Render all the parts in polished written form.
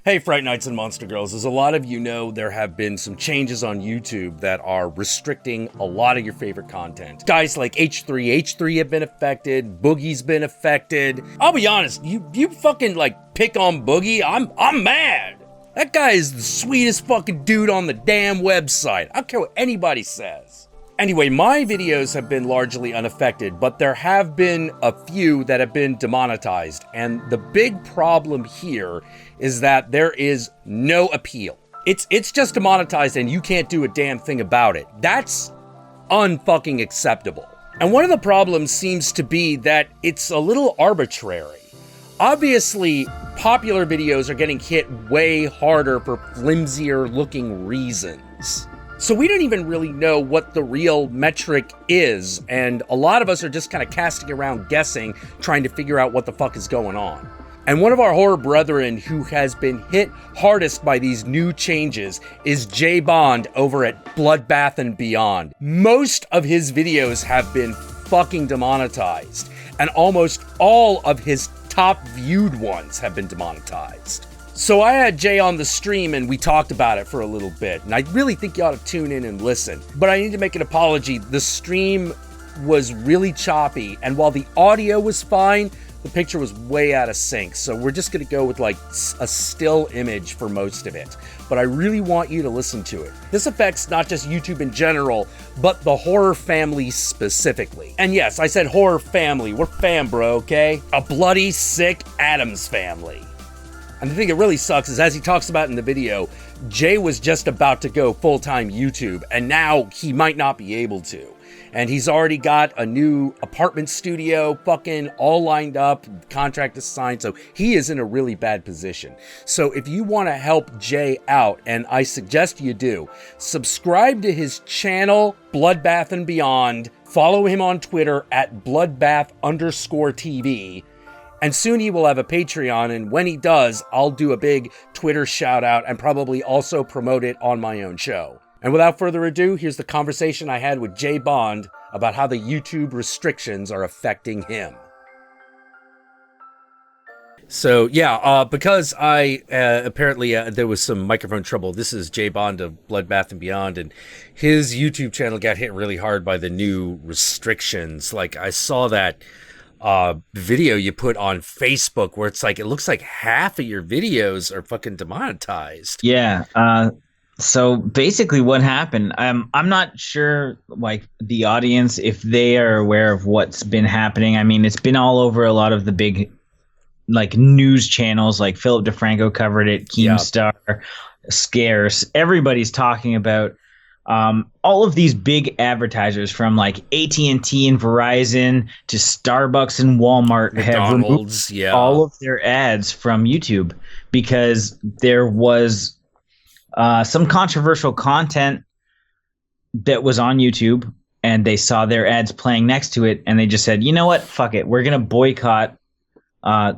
Hey, Fright Nights and Monster Girls, as a lot of you know, there have been some changes on YouTube that are restricting a lot of your favorite content. Guys like H3 have been affected, Boogie's been affected. I'll be honest, you fucking like pick on Boogie, I'm mad. That guy is the sweetest fucking dude on the damn website. I don't care what anybody says. Anyway, my videos have been largely unaffected, but there have been a few that have been demonetized. And the big problem here is that there is no appeal. It's just demonetized and you can't do a damn thing about it. That's unfucking acceptable. And one of the problems seems to be that it's a little arbitrary. Obviously, popular videos are getting hit way harder for flimsier looking reasons. So we don't even really know what the real metric is, and a lot of us are just kind of casting around guessing, trying to figure out what the fuck is going on. And one of our horror brethren who has been hit hardest by these new changes is Jay Bond over at Bloodbath Beyond. Most of his videos have been fucking demonetized, and almost all of his top viewed ones have been demonetized. So I had Jay on the stream and we talked about it for a little bit, and I really think you ought to tune in and listen. But I need to make an apology. The stream was really choppy, and while the audio was fine, the picture was way out of sync. So we're just gonna go with like a still image for most of it. But I really want you to listen to it. This affects not just YouTube in general, but the horror family specifically. And yes, I said horror family. We're fam, bro, okay? A bloody, sick Addams family. And the thing that really sucks is, as he talks about in the video, Jay was just about to go full-time YouTube, and now he might not be able to. And he's already got a new apartment studio fucking all lined up, contract is signed, so he is in a really bad position. So if you want to help Jay out, and I suggest you do, subscribe to his channel, Bloodbath Beyond, follow him on Twitter at Bloodbath_TV, and soon he will have a Patreon, and when he does, I'll do a big Twitter shout out and probably also promote it on my own show. And without further ado, here's the conversation I had with Jay Bond about how the YouTube restrictions are affecting him. So yeah, because I apparently there was some microphone trouble. This is Jay Bond of Bloodbath Beyond, and his YouTube channel got hit really hard by the new restrictions. Like, I saw that video you put on Facebook where it's like, it looks like half of your videos are fucking demonetized. Yeah. So basically what happened, I'm not sure, like, the audience, if they are aware of what's been happening. I mean, it's been all over a lot of the big, like, news channels, like Philip DeFranco covered it, Keemstar, Scarce. Everybody's talking about all of these big advertisers, from like AT&T and Verizon to Starbucks and Walmart, have removed all of their ads from YouTube because there was some controversial content that was on YouTube, and they saw their ads playing next to it, and they just said, you know what, fuck it, we're going to boycott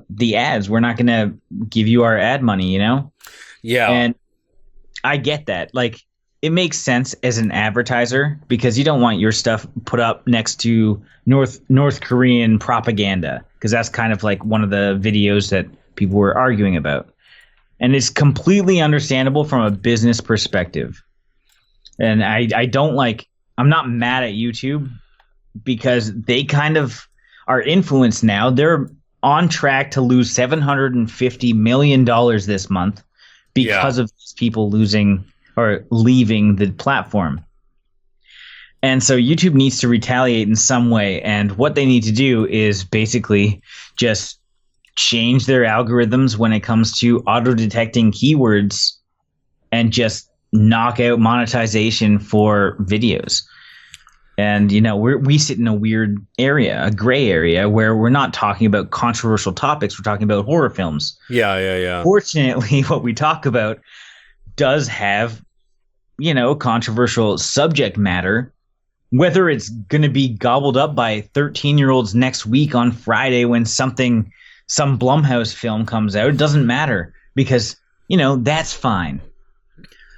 the ads. We're not going to give you our ad money, you know? Yeah. And I get that. Like, it makes sense as an advertiser because you don't want your stuff put up next to North Korean propaganda, because that's kind of like one of the videos that people were arguing about. And it's completely understandable from a business perspective. And I'm not mad at YouTube because they kind of are influenced now. They're on track to lose $750 million this month because of these people losing or leaving the platform. And so YouTube needs to retaliate in some way. And what they need to do is basically just change their algorithms when it comes to auto-detecting keywords and just knock out monetization for videos. And, you know, we sit in a weird area, a gray area, where we're not talking about controversial topics. We're talking about horror films. Yeah. Fortunately, what we talk about does have, you know, controversial subject matter. Whether it's going to be gobbled up by 13-year-olds next week on Friday when some Blumhouse film comes out, it doesn't matter, because, you know, that's fine.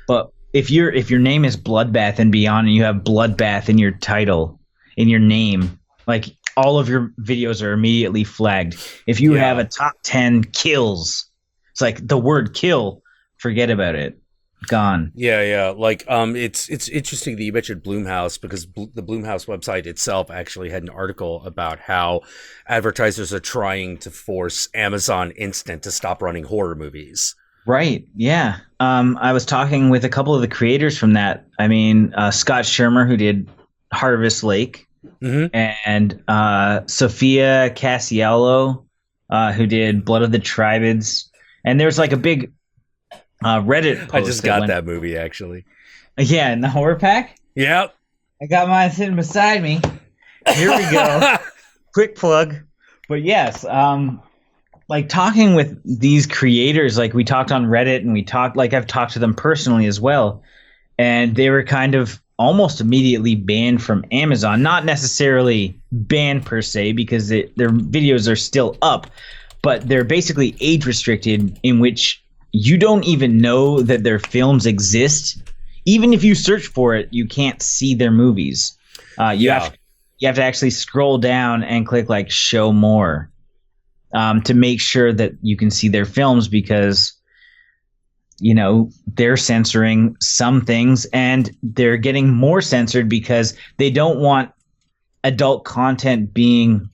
But if your name is Bloodbath Beyond and you have Bloodbath in your title, in your name, like, all of your videos are immediately flagged. If you have a top 10 kills, it's like the word kill forget about it. Gone. Yeah. Like, it's interesting that you mentioned Blumhouse, because the Blumhouse website itself actually had an article about how advertisers are trying to force Amazon Instant to stop running horror movies. Right. Yeah. I was talking with a couple of the creators from that. I mean, Scott Shermer, who did Harvest Lake, Mm-hmm. and Sophia Casiello, who did Blood of the Tribids. And there's like a big Reddit post. I just got that movie, actually. Yeah, in the horror pack. Yep. I got mine sitting beside me. Here we go. Quick plug. But yes, like talking with these creators, like we talked on Reddit, and I've talked to them personally as well, and they were kind of almost immediately banned from Amazon. Not necessarily banned per se, because their videos are still up, but they're basically age restricted, in which you don't even know that their films exist. Even if you search for it, you can't see their movies. You have to actually scroll down and click like show more to make sure that you can see their films, because they're censoring some things, and they're getting more censored because they don't want adult content being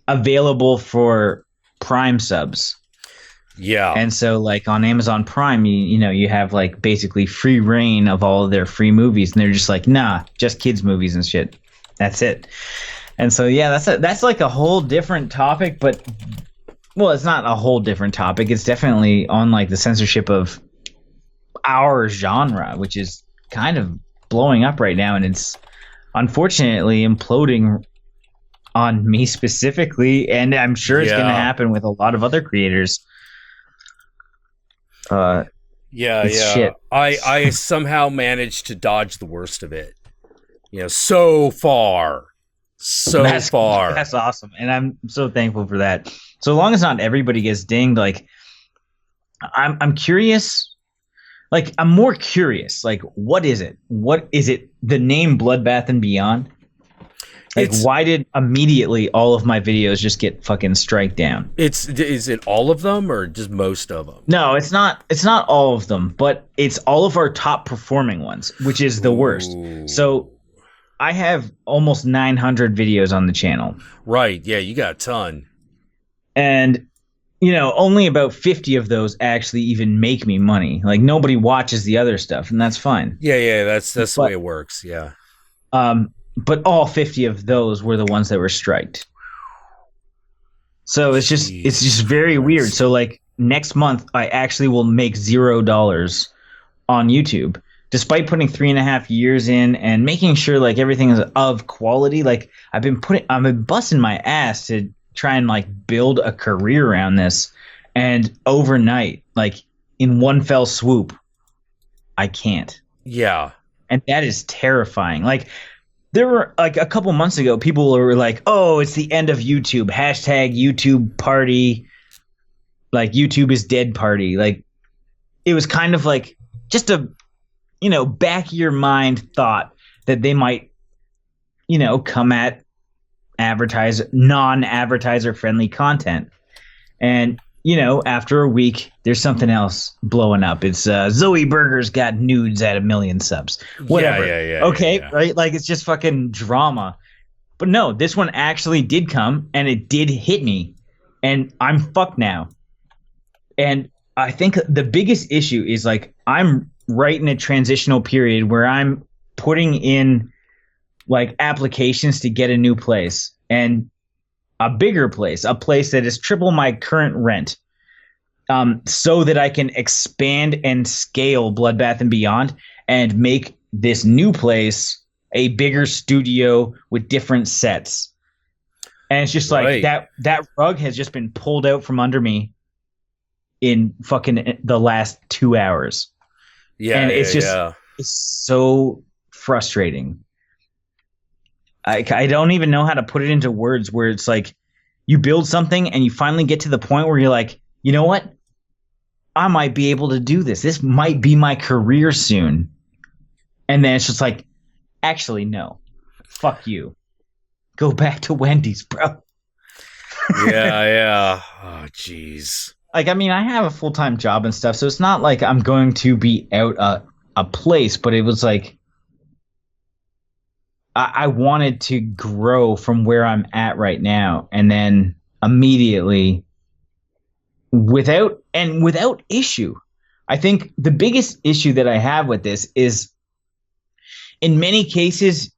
available for Prime subs. Yeah. And so like on Amazon Prime, you have like basically free reign of all of their free movies, and they're just like, nah, just kids movies and shit. That's it. And so yeah, that's like a whole different topic, but well, it's not a whole different topic. It's definitely on like the censorship of our genre, which is kind of blowing up right now, and it's unfortunately imploding on me specifically, and I'm sure it's going to happen with a lot of other creators. Shit. I somehow managed to dodge the worst of it. So far. That's awesome, and I'm so thankful for that. So long as not everybody gets dinged, like I'm curious. Like I'm more curious. Like what is it? What is it? The name Bloodbath and Beyond. Like, why did immediately all of my videos just get fucking strike down? Is it all of them or just most of them? No, it's not. It's not all of them, but it's all of our top performing ones, which is the worst. So I have almost 900 videos on the channel. Right. Yeah, you got a ton. And only about 50 of those actually even make me money. Like nobody watches the other stuff, and that's fine. Yeah. That's the way it works. Yeah. But all 50 of those were the ones that were striked. So it's just very weird. So like next month, I actually will make $0 on YouTube, despite putting 3.5 years in and making sure like everything is of quality. Like I've been busting my ass to try and like build a career around this, and overnight, like in one fell swoop, I can't. Yeah. And that is terrifying. Like there were like a couple months ago, people were like, "Oh, it's the end of YouTube. Hashtag YouTube party. Like YouTube is dead party." Like it was kind of like just a, back of your mind thought that they might, come at non-advertiser friendly content. And, after a week, there's something else blowing up. It's Zoe Burger's got nudes at 1 million subs. Whatever. Yeah. Okay, yeah. right? Like it's just fucking drama. But no, this one actually did come, and it did hit me, and I'm fucked now. And I think the biggest issue is like I'm right in a transitional period where I'm putting in like applications to get a new place, and a bigger place, a place that is triple my current rent, so that I can expand and scale Bloodbath and Beyond and make this new place a bigger studio with different sets. And it's just like that rug has just been pulled out from under me in fucking the last 2 hours. Yeah. And it's so frustrating. I don't even know how to put it into words, where it's like you build something and you finally get to the point where you're like, you know what? I might be able to do this. This might be my career soon. And then it's just like, actually, no. Fuck you. Go back to Wendy's, bro. Yeah. Oh, jeez. like, I mean, I have a full-time job and stuff, so it's not like I'm going to be out a place, but it was like I wanted to grow from where I'm at right now, and then immediately without issue. I think the biggest issue that I have with this is in many cases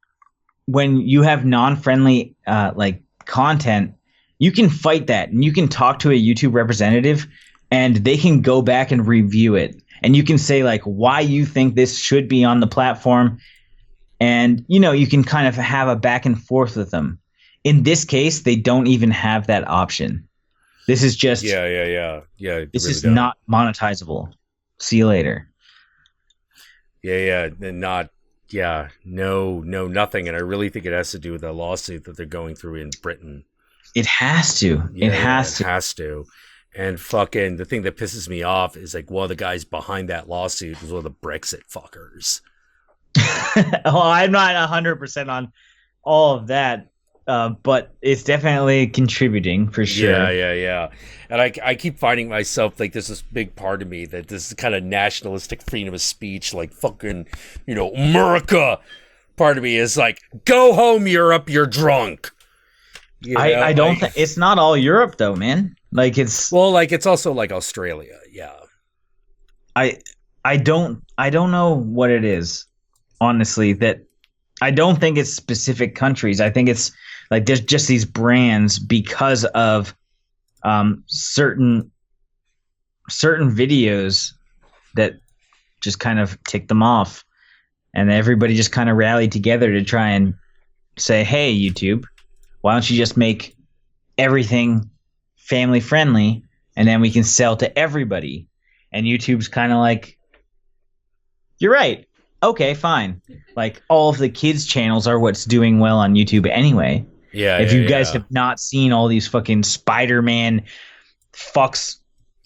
when you have non-friendly like content, you can fight that and you can talk to a YouTube representative and they can go back and review it. And you can say like why you think this should be on the platform. And, you know, you can kind of have a back and forth with them. In this case, they don't even have that option. This is just Yeah. This really is don't. not monetizable. See you later. Yeah, and not. Yeah, no, nothing. And I really think it has to do with that lawsuit that they're going through in Britain. It has to. Yeah, it has it has to. And fucking the thing that pisses me off is like, well, the guys behind that lawsuit was one of the Brexit fuckers. Well, I'm not 100% on all of that, but it's definitely contributing for sure. Yeah. And I keep finding myself like there's this big part of me that this kind of nationalistic freedom of speech, like fucking, you know, America part of me is like, go home, Europe, you're drunk. You know, I don't think it's not all Europe though, man. Like it's also like Australia. Yeah. I don't know what it is, honestly, that I don't think it's specific countries. I think it's like there's just these brands because of certain videos that just kind of tick them off, and everybody just kind of rallied together to try and say, hey, YouTube, why don't you just make everything family friendly and then we can sell to everybody? And YouTube's kind of like, you're right. Okay, fine. Like all of the kids' channels are what's doing well on YouTube anyway. Yeah. If you guys have not seen all these fucking Spider-Man fucks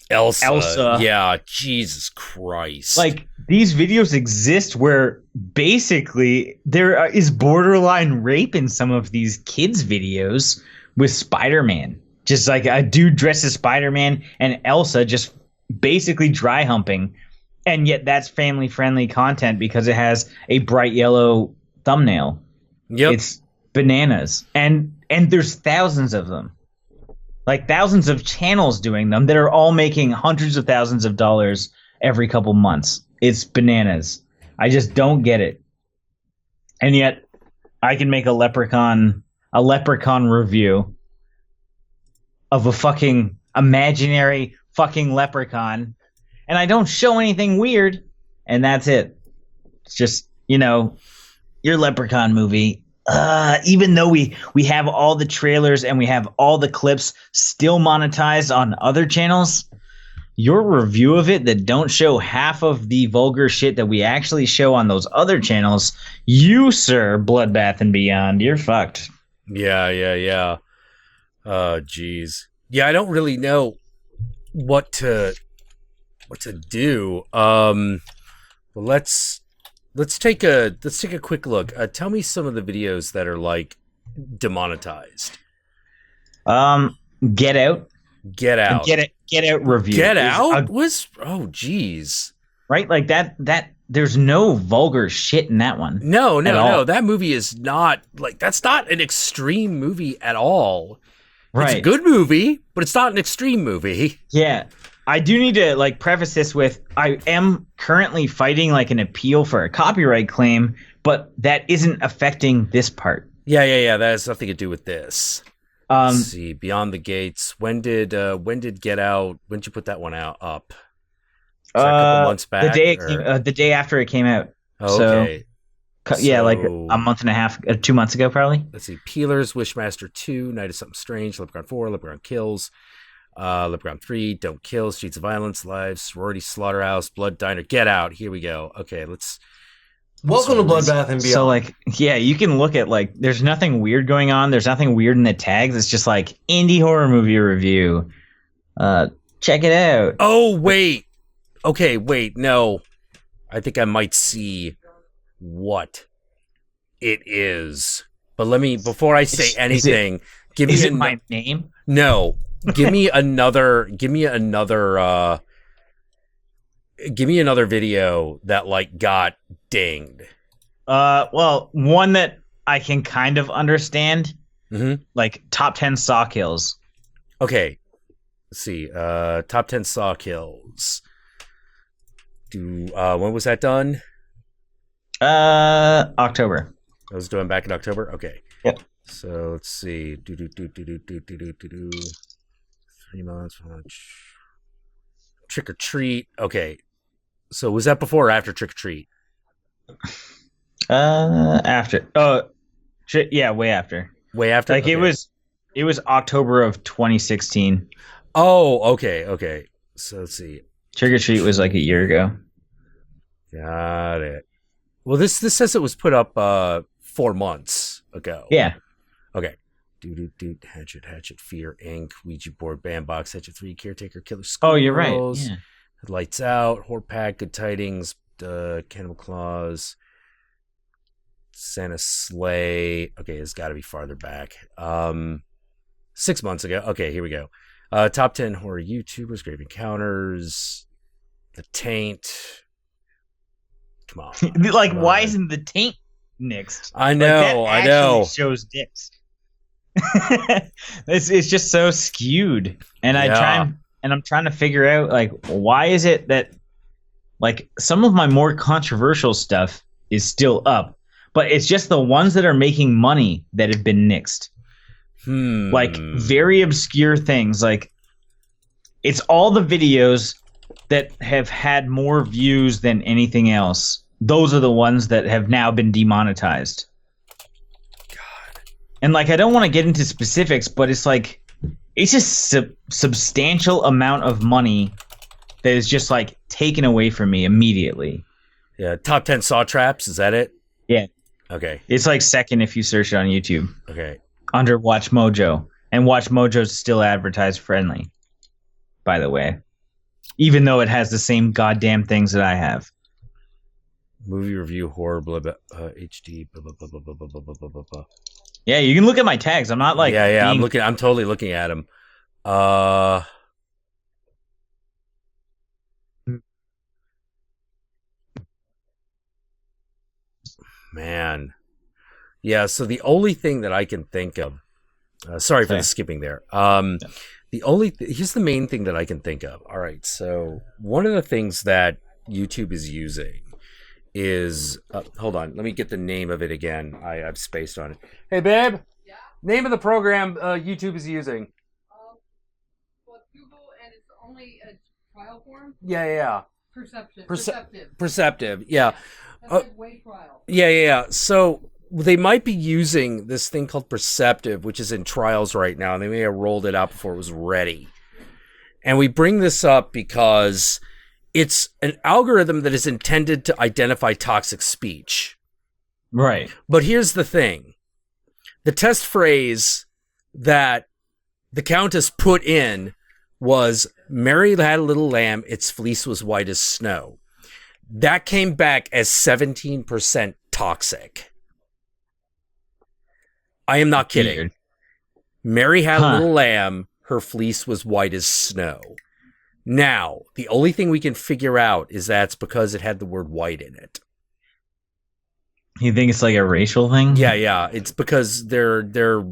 Elsa. Yeah, Jesus Christ. Like these videos exist where basically there is borderline rape in some of these kids' videos with Spider-Man. Just like a dude dressed as Spider-Man and Elsa just basically dry humping. And yet that's family-friendly content because it has a bright yellow thumbnail. Yep. It's bananas. And there's thousands of them. Like thousands of channels doing them that are all making hundreds of thousands of dollars every couple months. It's bananas. I just don't get it. And yet I can make a leprechaun review of a fucking imaginary fucking leprechaun, and I don't show anything weird, and that's it. It's just, you know, your leprechaun movie. Even though we have all the trailers and we have all the clips still monetized on other channels, your review of it that don't show half of the vulgar shit that we actually show on those other channels, you, sir, Bloodbath and Beyond, you're fucked. Yeah. Oh, geez. Yeah, I don't really know what to do. Well, let's take a quick look. Tell me some of the videos that are like demonetized. Get Out. Get Out review. Get Out was geez. Right? Like that there's no vulgar shit in that one. No. That movie is not like that's not an extreme movie at all. Right. It's a good movie, but it's not an extreme movie. Yeah. I do need to like preface this with I am currently fighting like an appeal for a copyright claim, but that isn't affecting this part. Yeah. That has nothing to do with this. Let's see. Beyond the Gates. When did Get Out? When did you put that one up? Was that a couple months back? The day after it came out. Oh, okay. Yeah, like a month and a half, 2 months ago, probably. Let's see. Peelers, Wishmaster 2, Night of Something Strange, Leprechaun 4, Leprechaun Kills, Leprechaun 3, Don't Kill, Streets of Violence, Live, Sorority Slaughterhouse, Blood Diner, Get Out. Here we go. Okay, let's... Welcome to Bloodbath and Beyond. So, like, yeah, you can look at, like, there's nothing weird going on. There's nothing weird in the tags. It's just, like, indie horror movie review. Check it out. Oh, wait. Okay, wait, no. I think I might see what it is. But let me, before I say anything, give me my name? No. Give me another video that like got dinged. Well, one that I can kind of understand, Mm-hmm. like top 10 saw kills. Okay, let's see. Top 10 saw kills. When was that done? October. I was doing back in October. Okay. Yep. So let's see. 3 months. Trick or treat. Okay. So was that before or after trick or treat? After. Oh, yeah, way after. Way after. Like okay. it was October of 2016. Oh, okay. So let's see. Trick or treat was like a year ago. Got it. Well, this says it was put up 4 months ago. Yeah. Okay. Hatchet, Fear, Inc., Ouija board, Bandbox, Hatchet 3, Caretaker, Killer Skulls. Oh, you're right. Yeah. Lights Out, Horde Pack, Good Tidings, Cannibal Claws, Santa Sleigh. Okay, it's got to be farther back. 6 months ago. Okay, here we go. Top 10 horror YouTubers, Grave Encounters, The Taint. Come on. Like, why isn't the taint nixed? I know, like, that actually shows dicks. It's just so skewed, and I'm trying to figure out like why is it that like some of my more controversial stuff is still up, but it's just the ones that are making money that have been nixed. Like very obscure things, like it's all the videos that have had more views than anything else. Those are the ones that have now been demonetized. God. And like I don't want to get into specifics, but it's like it's just substantial amount of money that is just like taken away from me immediately. Yeah, top 10 saw traps, is that it? Yeah. Okay. It's like second if you search it on YouTube. Okay. Under Watch Mojo. And Watch Mojo's still advertised friendly, by the way. Even though it has the same goddamn things that I have. Movie review, horror, blah, blah, HD, blah, blah, blah, blah, blah, blah, blah, blah, blah. Yeah, you can look at my tags. I'm not like I'm totally looking at them. Man. Yeah, so the only thing that I can think of, sorry for the skipping there. Here's the main thing that I can think of. All right, so one of the things that YouTube is using is, hold on, let me get the name of it again. I've spaced on it. Hey, babe. Yeah. Name of the program YouTube is using. Well, Google, and it's only a trial form. Yeah. Perceptive. Yeah. That's like way trial. Yeah. So they might be using this thing called Perceptive, which is in trials right now, and they may have rolled it out before it was ready. And we bring this up because it's an algorithm that is intended to identify toxic speech. Right. But here's the thing. The test phrase that the Countess put in was, Mary had a little lamb, its fleece was white as snow. That came back as 17% toxic. I am not kidding. Weird. Mary had a little lamb, her fleece was white as snow. Now, the only thing we can figure out is that's because it had the word white in it. You think it's like a racial thing? Yeah. It's because they're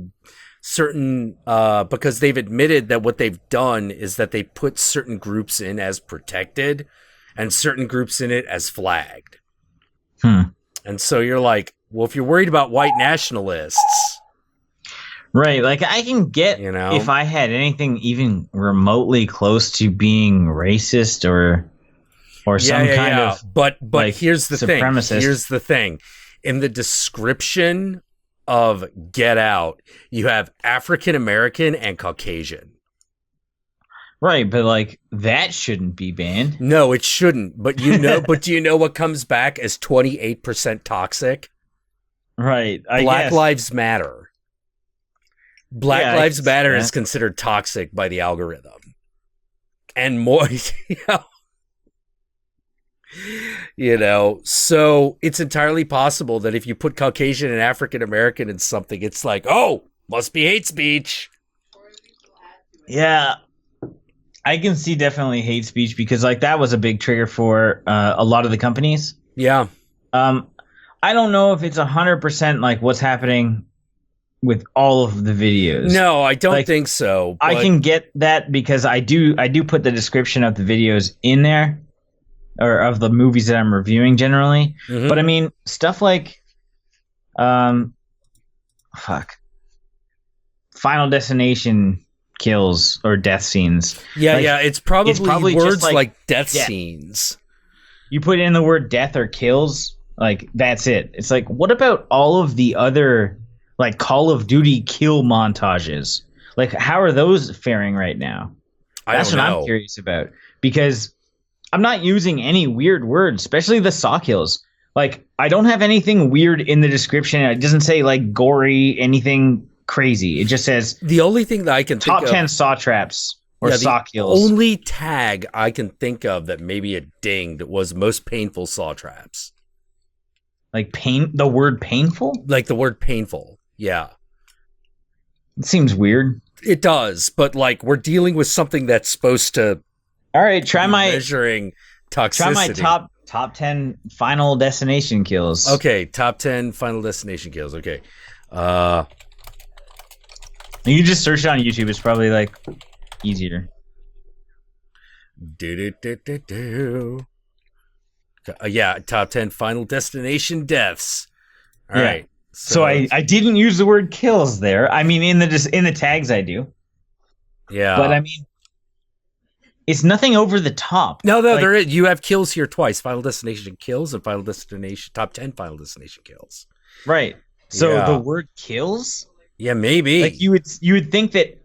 certain, because they've admitted that what they've done is that they put certain groups in as protected and certain groups in it as flagged. And so you're like, well, if you're worried about white nationalists. Right, like I can get if I had anything even remotely close to being racist or some kind of but like, here's the supremacist. thing. Here's the thing. In the description of Get Out, you have African American and Caucasian. Right, but like that shouldn't be banned. No, it shouldn't. But but do you know what comes back as 28% toxic? Right. Black Lives Matter. Black Lives Matter is considered toxic by the algorithm. And more, so it's entirely possible that if you put Caucasian and African American in something, it's like, oh, must be hate speech. Or at least they'll add to Yeah, I can see definitely hate speech because like that was a big trigger for a lot of the companies. Yeah. I don't know if it's 100% like what's happening with all of the videos. No, I don't Like, think so. I but- can get that because I do put the description of the videos in there, or of the movies that I'm reviewing generally. Mhm. But I mean, stuff like, Final Destination kills or death scenes. Yeah, Like, yeah. It's probably just words like death death. scenes. You put in the word death or kills, like that's it. It's like, what about all of the other like Call of Duty kill montages? Like, how are those faring right now? That's what I'm curious about, because I'm not using any weird words, especially the saw kills. Like, I don't have anything weird in the description. It doesn't say like gory, anything crazy. It just says The only thing that I can think top of, 10 saw traps or the saw kills. only tag I can think of that maybe it dinged was most painful saw traps. Like the word painful? Like the word painful. Yeah. It seems weird. It does, but like we're dealing with something that's supposed to All right, try be my measuring toxicity. top 10 Final Destination kills. Okay, top 10 Final Destination kills. Okay. You can just search it on YouTube. It's probably like easier. Yeah, top 10 Final Destination deaths. All Yeah. right. So I didn't use the word kills there. I mean, in the tags I do. Yeah. But I mean, it's nothing over the top. No, Like, there is. You have kills here twice. Final Destination kills and Final Destination top 10 Final Destination kills. right. So Yeah. the word kills? Yeah, maybe. Like you would think that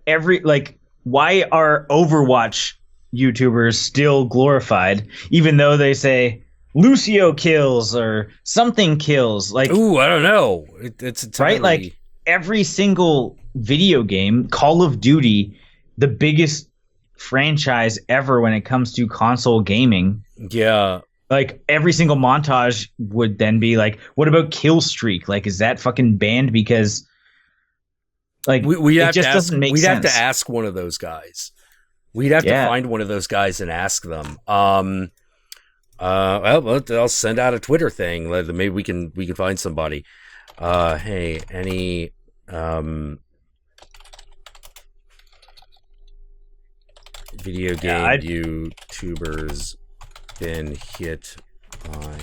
why are Overwatch YouTubers still glorified even though they say Lucio kills or something kills? Like, Ooh, I don't know. It's entirely... right? Like every single video game, Call of Duty, the biggest franchise ever when it comes to console gaming. Yeah. Like every single montage would then be like, what about kill streak? Like, is that fucking banned? Because like We'd it have just to ask, doesn't make we'd sense. have to ask one of those guys. We'd have to find one of those guys and ask them. Well, I'll send out a Twitter thing. Maybe we can find somebody. Hey, any video game YouTubers been hit by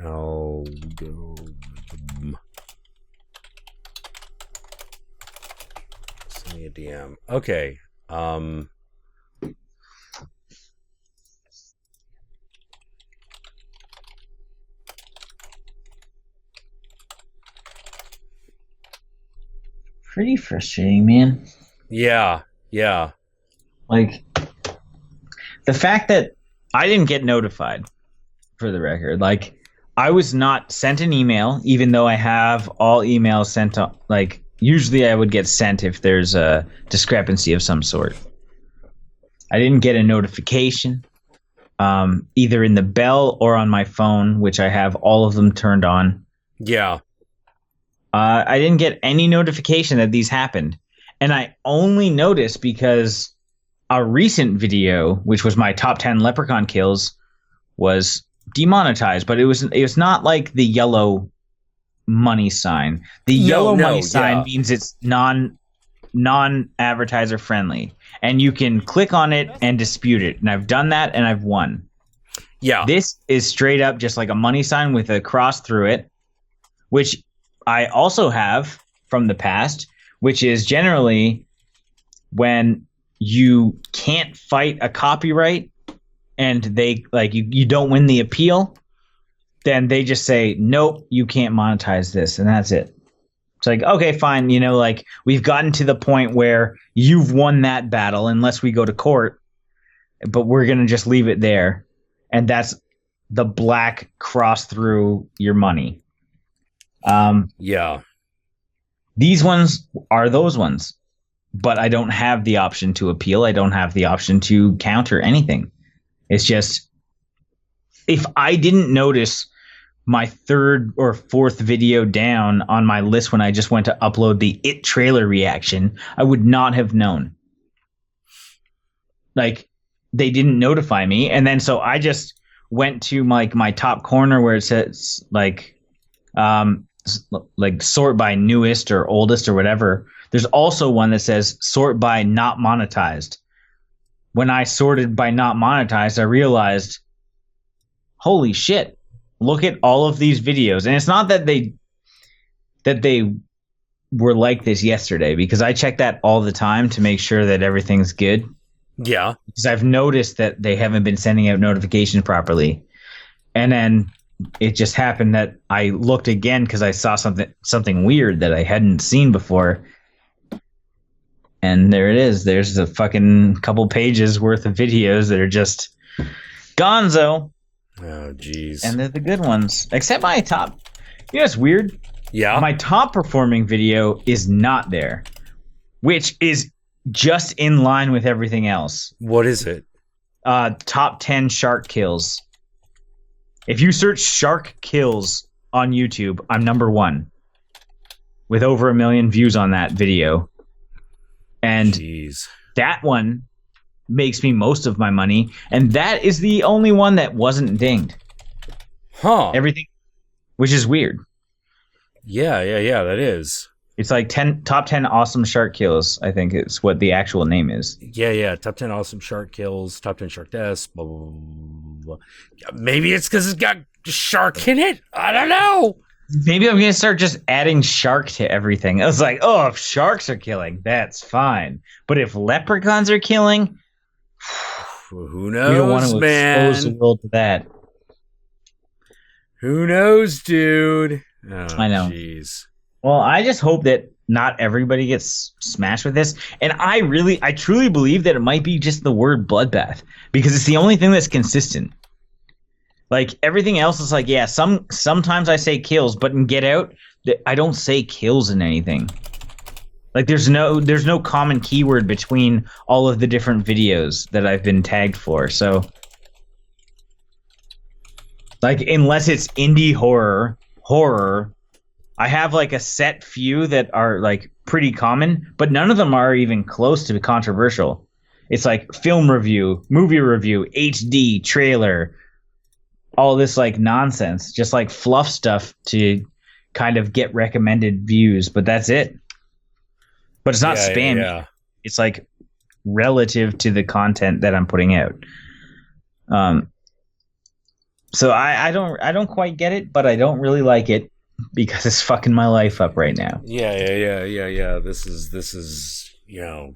algorithm? Send me a DM. Okay. Pretty frustrating, man. Yeah. Like the fact that I didn't get notified, for the record. Like, I was not sent an email, even though I have all emails sent to, like, usually I would get sent if there's a discrepancy of some sort. I didn't get a notification, either in the bell or on my phone, which I have all of them turned on. Yeah. I didn't get any notification that these happened. And I only noticed because a recent video, which was my top 10 leprechaun kills, was demonetized. But it was not like the yellow money sign. The yellow money sign means it's non-advertiser friendly. And you can click on it and dispute it. And I've done that and I've won. Yeah. This is straight up just like a money sign with a cross through it, which I also have from the past, which is generally when you can't fight a copyright and they like you don't win the appeal, then they just say, nope, you can't monetize this, and that's it. It's like, okay, fine, like we've gotten to the point where you've won that battle unless we go to court, but we're going to just leave it there. And that's the black cross through your money. Yeah. These ones are those ones, but I don't have the option to appeal. I don't have the option to counter anything. It's just, if I didn't notice my third or fourth video down on my list when I just went to upload the It trailer reaction, I would not have known. Like, they didn't notify me, and then so I just went to my top corner where it says like sort by newest or oldest or whatever. There's also one that says sort by not monetized. When I sorted by not monetized, I realized, holy shit, look at all of these videos. And it's not that they were like this yesterday, because I check that all the time to make sure that everything's good. Yeah. Because I've noticed that they haven't been sending out notifications properly. And then it just happened that I looked again because I saw something weird that I hadn't seen before. And there it is. There's a fucking couple pages worth of videos that are just gonzo. Oh, jeez. And they're the good ones. Except my top. You know what's weird? Yeah. My top performing video is not there, which is just in line with everything else. What is it? Top 10 shark kills. If you search shark kills on YouTube, I'm number 1 with over 1 million views on that video. And jeez, that one makes me most of my money, and that is the only one that wasn't dinged. Huh. Everything, which is weird. Yeah, that is. It's like top 10 awesome shark kills, I think is what the actual name is. Yeah. Top 10 awesome shark kills, top 10 shark deaths, blah, blah, blah, blah. Maybe it's because it's got shark in it. I don't know. Maybe I'm going to start just adding shark to everything. I was like, oh, if sharks are killing, that's fine. But if leprechauns are killing, who knows, we don't want to expose the world to that. Who knows, dude? Oh, I know. Jeez. Well, I just hope that not everybody gets smashed with this. And I truly believe that it might be just the word bloodbath, because it's the only thing that's consistent. Like, everything else is like, yeah, sometimes I say kills, but in Get Out, I don't say kills in anything. Like, there's no common keyword between all of the different videos that I've been tagged for. So, like, unless it's indie horror, I have like a set few that are like pretty common, but none of them are even close to controversial. It's like film review, movie review, HD, trailer, all this like nonsense, just like fluff stuff to kind of get recommended views, but that's it. But it's not spam. Yeah. It's like relative to the content that I'm putting out. So I don't quite get it, but I don't really like it because it's fucking my life up right now. Yeah. This is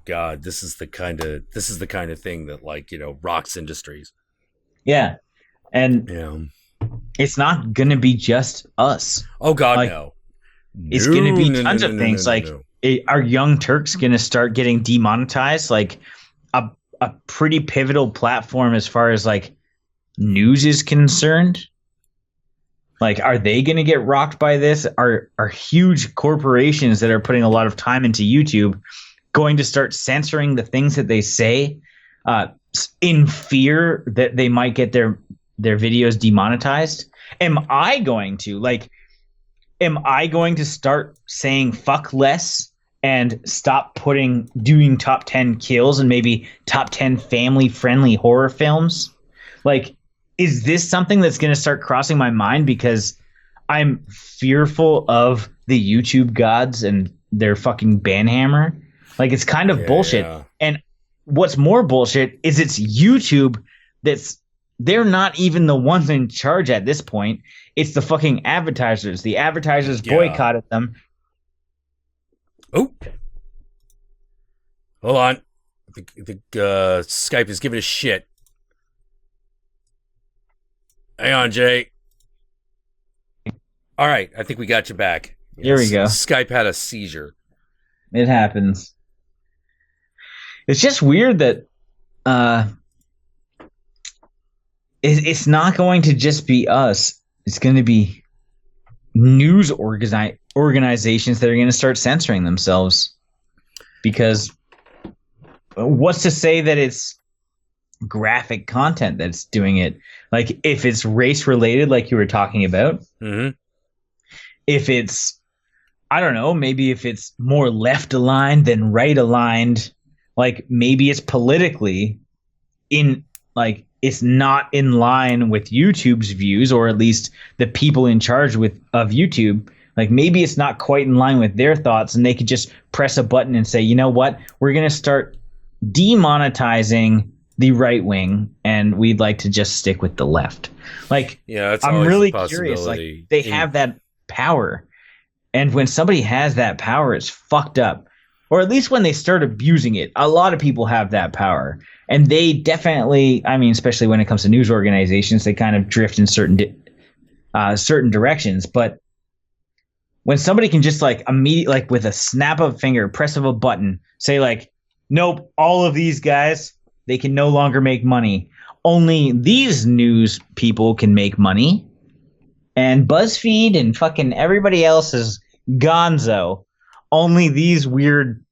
God, this is the kind of thing that, like, rocks industries. Yeah. And it's not going to be just us. Oh, God, like, no. It's going to be tons of things. Are Young Turks going to start getting demonetized? Like, a pretty pivotal platform as far as, like, news is concerned. Like, are they going to get rocked by this? Are huge corporations that are putting a lot of time into YouTube going to start censoring the things that they say in fear that they might get their videos demonetized? Am I going to start saying fuck less and stop doing top 10 kills and maybe top 10 family friendly horror films? Like, is this something that's going to start crossing my mind because I'm fearful of the YouTube gods and their fucking banhammer? Like, it's kind of bullshit. And what's more bullshit is it's YouTube they're not even the ones in charge at this point. It's the fucking advertisers. The advertisers boycotted them. Oh. Hold on. I think Skype is giving a shit. Hang on, Jay. All right, I think we got you back. Here we go. Skype had a seizure. It happens. It's just weird that it's not going to just be us. It's going to be news organizations that are going to start censoring themselves. Because what's to say that it's graphic content that's doing it. Like if it's race related, like you were talking about, if it's, I don't know, maybe if it's more left aligned than right aligned, like maybe it's politically in, like it's not in line with YouTube's views, or at least the people in charge of YouTube. Like maybe it's not quite in line with their thoughts, and they could just press a button and say, you know what, we're going to start demonetizing the right wing, and we'd like to just stick with the left. Like, yeah, I'm really curious. Like, they have that power, and when somebody has that power, it's fucked up. Or at least when they start abusing it, a lot of people have that power, and they definitely. I mean, especially when it comes to news organizations, they kind of drift in certain directions. But when somebody can just like immediately, like with a snap of a finger, press of a button, say like, nope, all of these guys, they can no longer make money. Only these news people can make money. And BuzzFeed and fucking everybody else is gonzo. Only these weird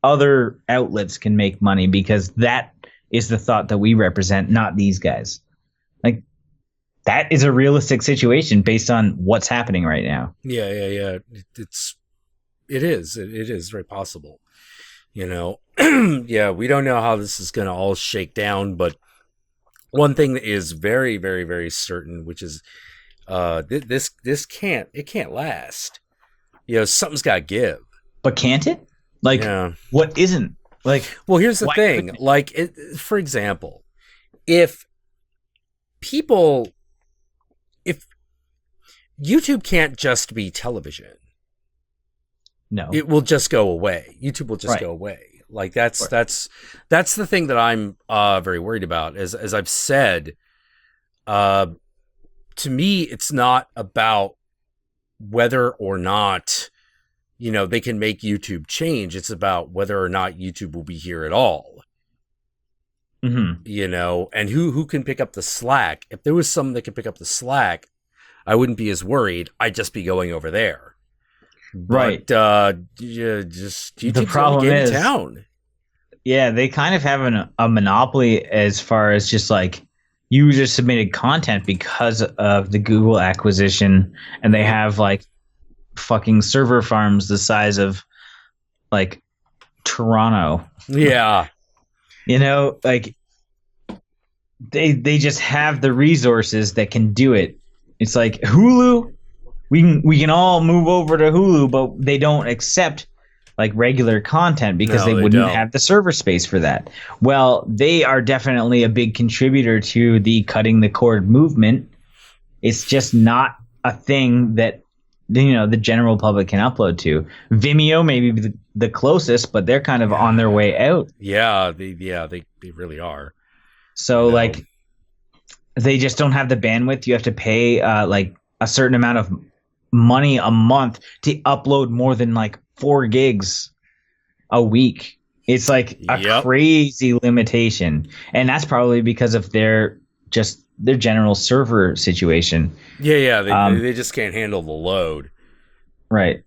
other outlets can make money, because that is the thought that we represent, not these guys. Like, that is a realistic situation based on what's happening right now. Yeah. It is very possible. You know, yeah, we don't know how this is going to all shake down, but one thing that is very, very, very certain, which is this can't last. You know, something's got to give. But can't it? Like, what isn't? Like, well, here's the thing. Like, for example, if YouTube can't just be television. No. It will just go away. YouTube will just go away. Like that's the thing that I'm very worried about. As I've said, to me, it's not about whether or not, you know, they can make YouTube change. It's about whether or not YouTube will be here at all. Mm-hmm. You know, and who can pick up the slack. If there was someone that could pick up the slack, I wouldn't be as worried. I'd just be going over there. Right. But just YouTube's the problem is, town. Yeah, they kind of have a monopoly as far as just like user submitted content because of the Google acquisition, and they have like fucking server farms the size of like Toronto. Yeah. You know, like they just have the resources that can do it. It's like Hulu, we can all move over to Hulu, but they don't accept like regular content because they wouldn't have the server space for that. Well, they are definitely a big contributor to the cutting the cord movement. It's just not a thing that, you know, the general public can upload to. Vimeo may be the closest, but they're kind of on their way out. Yeah, they really are. So like, they just don't have the bandwidth. You have to pay like a certain amount of money a month to upload more than like 4 gigs a week. It's like a crazy limitation, and that's probably because of their general server situation. Yeah, they just can't handle the load. Right.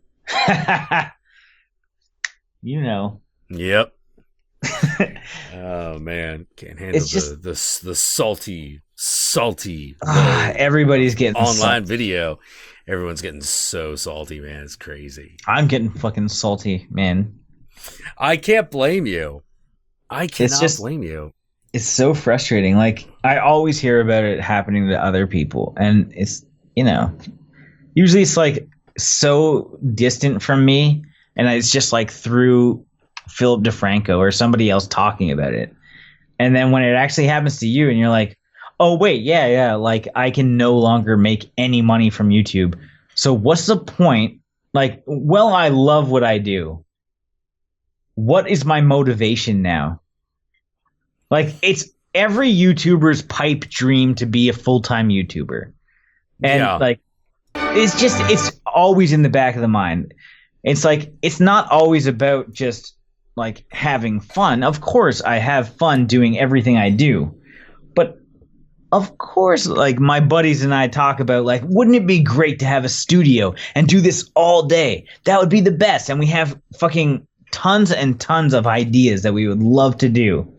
You know. Yep. Oh man, can't handle the salty. Everybody's getting online video. Everyone's getting so salty, man. It's crazy. I'm getting fucking salty, man. I can't blame you. I cannot blame you. It's so frustrating. Like, I always hear about it happening to other people, and it's, you know, usually it's like so distant from me, and it's just like through Philip DeFranco or somebody else talking about it. And then when it actually happens to you and you're like, oh wait, yeah, like I can no longer make any money from YouTube. So what's the point? Like, well, I love what I do. What is my motivation now? Like, it's every YouTuber's pipe dream to be a full-time YouTuber. And like, it's always in the back of the mind. It's like, it's not always about just like having fun. Of course I have fun doing everything I do, but of course, like, my buddies and I talk about, like, wouldn't it be great to have a studio and do this all day? That would be the best. And we have fucking tons and tons of ideas that we would love to do.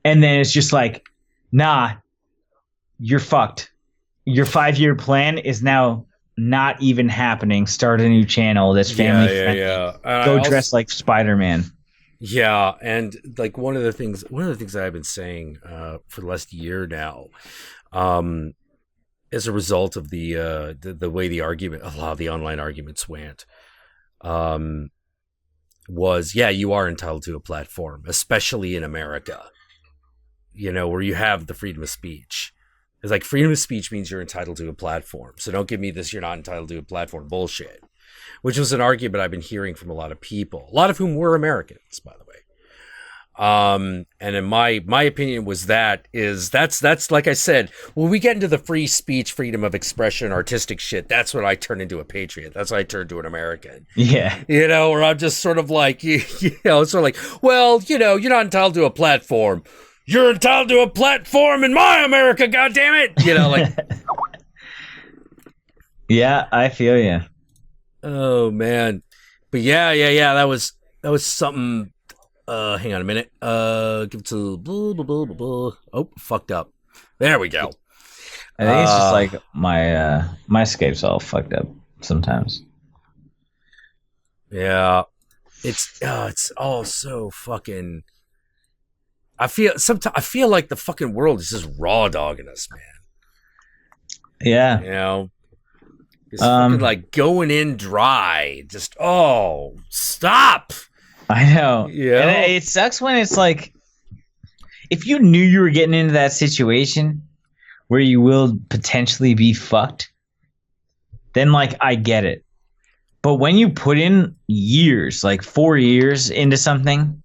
And then it's just like, nah, you're fucked. Your 5-year plan is now not even happening. Start a new channel that's family friendly. Go dress like Spider-Man. Yeah, and like one of the things that I've been saying for the last year now, as a result of the way a lot of the online arguments went, was you are entitled to a platform, especially in America, where you have the freedom of speech. It's like freedom of speech means you're entitled to a platform. So don't give me this, you're not entitled to a platform bullshit, which was an argument I've been hearing from a lot of people, a lot of whom were Americans, by the way. And in my opinion was that's like I said, when we get into the free speech, freedom of expression, artistic shit, that's when I turn into a patriot. That's when I turn to an American. Yeah. Or I'm just sort of like, sort of like, well, you're not entitled to a platform. You're entitled to a platform in my America, goddammit! Like. Yeah, I feel you. Oh man, but yeah. That was something. Hang on a minute. Give it to blah, blah, blah, blah, blah. Oh, fucked up. There we go. I think it's just like my Skype's all fucked up sometimes. Yeah, it's all so fucking. I feel like the fucking world is just raw dogging us, man. Yeah. It's fucking like going in dry. Just stop. I know. Yeah. And it sucks when it's like, if you knew you were getting into that situation where you will potentially be fucked, then like I get it. But when you put in years, like 4 years into something,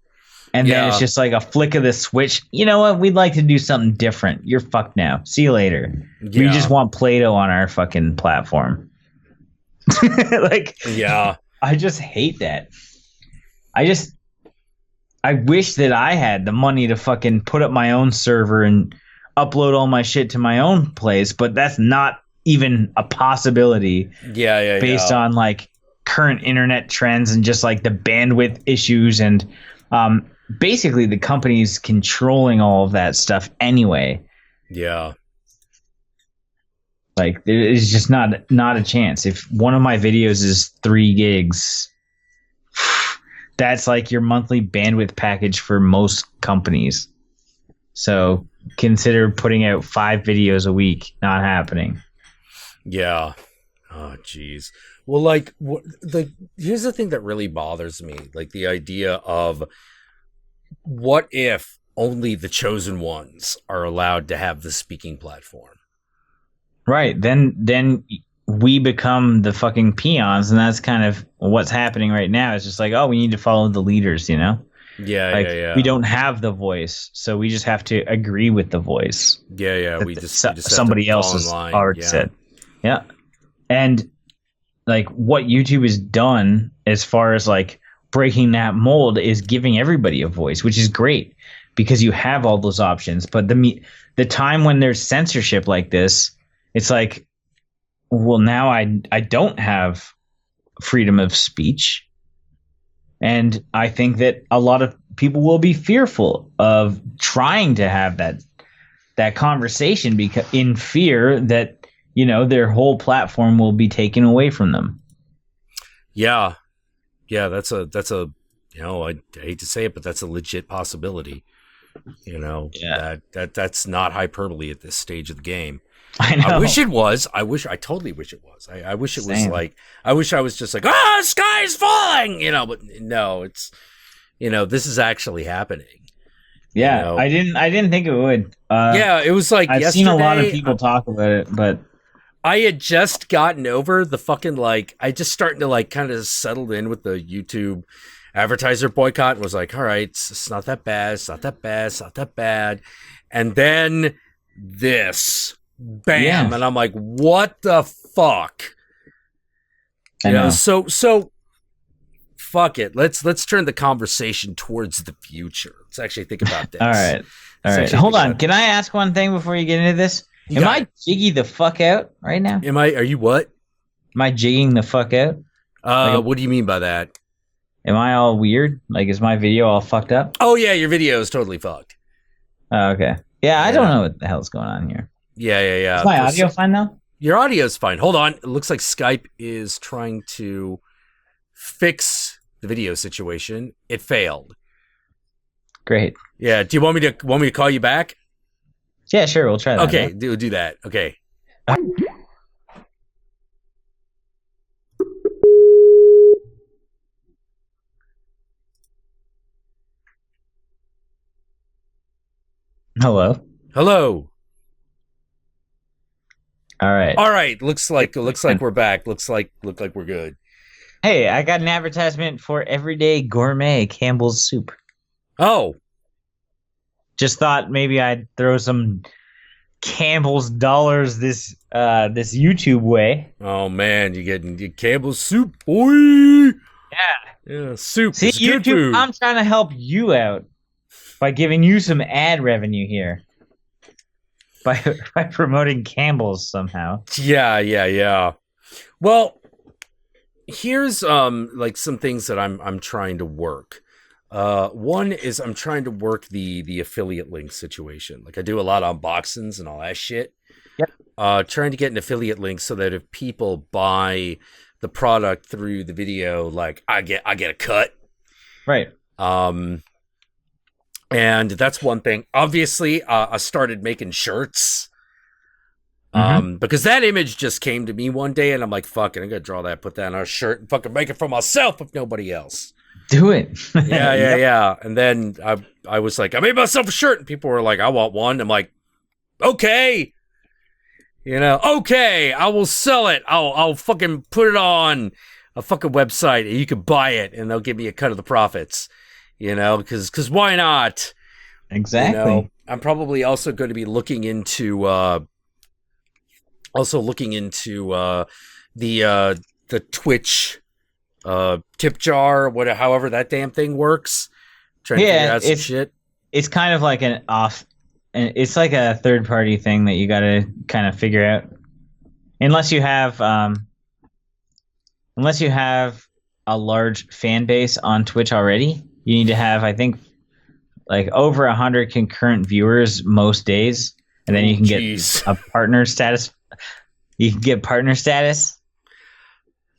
and then it's just like a flick of the switch. You know what? We'd like to do something different. You're fucked now. See you later. Yeah. We just want Play-Doh on our fucking platform. I just hate that. I wish that I had the money to fucking put up my own server and upload all my shit to my own place, but that's not even a possibility. Based on like current internet trends and just like the bandwidth issues and basically the company's controlling all of that stuff anyway. Yeah. Like there is just not a chance. If one of my videos is 3 gigs, that's like your monthly bandwidth package for most companies. So consider putting out 5 videos a week. Not happening. Yeah. Oh, geez. Well, like, here's the thing that really bothers me. Like the idea of what if only the chosen ones are allowed to have the speaking platform? Right. Then we become the fucking peons, and that's kind of what's happening right now. It's just like, we need to follow the leaders, Yeah. We don't have the voice, so we just have to agree with the voice. Yeah. We just somebody else has already said. Yeah. And like what YouTube has done as far as like breaking that mold is giving everybody a voice, which is great because you have all those options. But the time when there's censorship like this, it's like, well, now I don't have freedom of speech. And I think that a lot of people will be fearful of trying to have that conversation because in fear that, their whole platform will be taken away from them. Yeah. Yeah, that's a I hate to say it, but that's a legit possibility. That's not hyperbole at this stage of the game. I know. I wish it was. I totally wish it was. I wish it was like, I wish I was just like, the sky is falling, but no, it's, this is actually happening. Yeah. I didn't think it would. It was like, I've yesterday, seen a lot of people talk about it, but I had just gotten over the fucking I just starting to kind of settled in with the YouTube advertiser boycott and was like, all right, it's not that bad. It's not that bad. It's not that bad. And then this. Bam, and I'm like, what the fuck? So fuck it. Let's turn the conversation towards the future. Let's actually think about this. All right. Hold on. Can I ask one thing before you get into this? Am I jiggy the fuck out right now? Are you what? Am I jigging the fuck out? What do you mean by that? Am I all weird? Like, is my video all fucked up? Oh yeah, your video is totally fucked. Oh, okay. Yeah, I don't know what the hell's going on here. Yeah. Is my audio fine now? Your audio's fine. Hold on. It looks like Skype is trying to fix the video situation. It failed. Great. Yeah. Do you want me to call you back? Yeah, sure. We'll try that. Okay. Right? Do that. Okay. Hello. Hello. All right. All right. Looks like we're back. Look like we're good. Hey, I got an advertisement for Everyday Gourmet Campbell's Soup. Oh. Just thought maybe I'd throw some Campbell's dollars this YouTube way. Oh man, you Campbell's soup, boy. Yeah, soup. See, is good YouTube, food. I'm trying to help you out by giving you some ad revenue here. By promoting Campbell's somehow. Yeah. Well, here's like some things that I'm trying to work. One is I'm trying to work the affiliate link situation. Like I do a lot of unboxings and all that shit. Yep. Trying to get an affiliate link so that if people buy the product through the video, like I get a cut. Right. And that's one thing. Obviously, I started making shirts. Because that image just came to me one day and I'm like, fuck it, I'm gonna draw that, put that on a shirt and fucking make it for myself if nobody else. Do it. Yeah. And then I was like, I made myself a shirt and people were like, I want one. I'm like, okay. Okay, I will sell it. I'll fucking put it on a fucking website and you can buy it and they'll give me a cut of the profits. Because why not? Exactly. I'm probably also going to be looking into the Twitch tip jar, however that damn thing works. Trying to figure out some shit. It's kind of like it's like a third party thing that you got to kind of figure out. Unless you have a large fan base on Twitch already, you need to have, I think, like over 100 concurrent viewers most days, and then you can get a partner status. You can get partner status.